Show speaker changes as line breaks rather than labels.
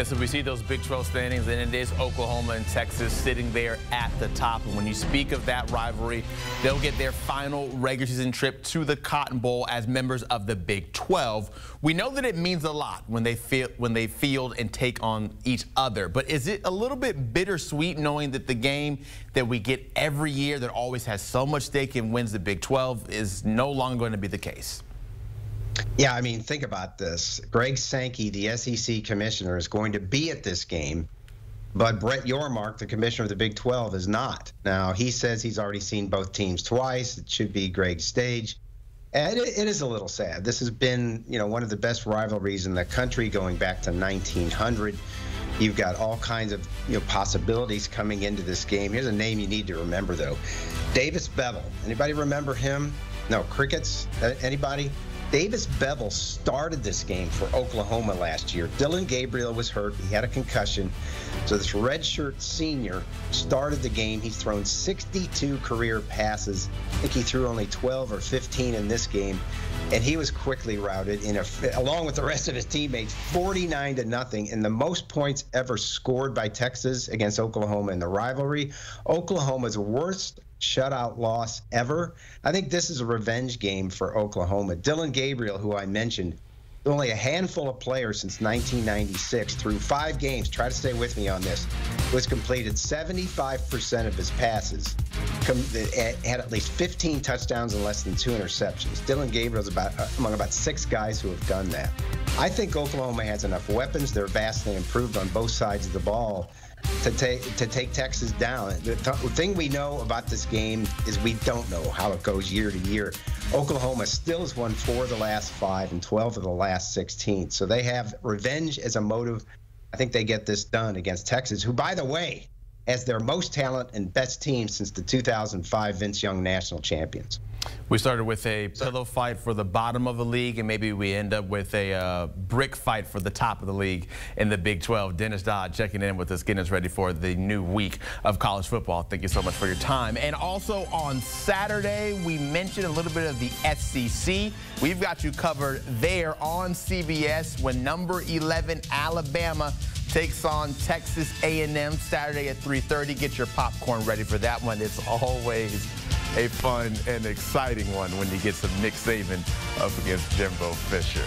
Yeah, so we see those Big 12 standings, and it is Oklahoma and Texas sitting there at the top. And when you speak of that rivalry, they'll get their final regular season trip to the Cotton Bowl as members of the Big 12. We know that it means a lot when they field and take on each other. But is it a little bit bittersweet knowing that the game that we get every year that always has so much stake and wins the Big 12 is no longer going to be the case?
Yeah, I mean, think about this. Greg Sankey, the SEC commissioner, is going to be at this game, but Brett Yormark, the commissioner of the Big 12, is not. Now, he says he's already seen both teams twice. It should be Greg's stage. And it is a little sad. This has been, one of the best rivalries in the country going back to 1900. You've got all kinds of, possibilities coming into this game. Here's a name you need to remember, though. Davis Bevel. Anybody remember him? No, crickets? Anybody? Davis Bevel started this game for Oklahoma last year. Dillon Gabriel was hurt. He had a concussion. So this redshirt senior started the game. He's thrown 62 career passes. I think he threw only 12 or 15 in this game. And he was quickly routed, along with the rest of his teammates, 49-0, and the most points ever scored by Texas against Oklahoma in the rivalry. Oklahoma's worst shutout loss ever. I think this is a revenge game for Oklahoma. Dillon Gabriel, who I mentioned, only a handful of players since 1996 through 5 games, try to stay with me on this, was completed 75% of his passes, had at least 15 touchdowns and less than 2 interceptions. Dillon Gabriel's among about 6 guys who have done that. I think Oklahoma has enough weapons. They're vastly improved on both sides of the ball to take Texas down. The thing we know about this game is we don't know how it goes year to year. Oklahoma still has won 4 of the last 5 and 12 of the last 16. So they have revenge as a motive. I think they get this done against Texas, who, by the way, has their most talent and best team since the 2005 Vince Young national champions.
We started with a pillow fight for the bottom of the league, and maybe we end up with a brick fight for the top of the league in the Big 12. Dennis Dodd checking in with us, getting us ready for the new week of college football. Thank you so much for your time. And also on Saturday, we mentioned a little bit of the SEC. We've got you covered there on CBS when number 11 Alabama takes on Texas A&M Saturday at 3:30. Get your popcorn ready for that one. It's always a fun and exciting one when you get some Nick Saban up against Jimbo Fisher.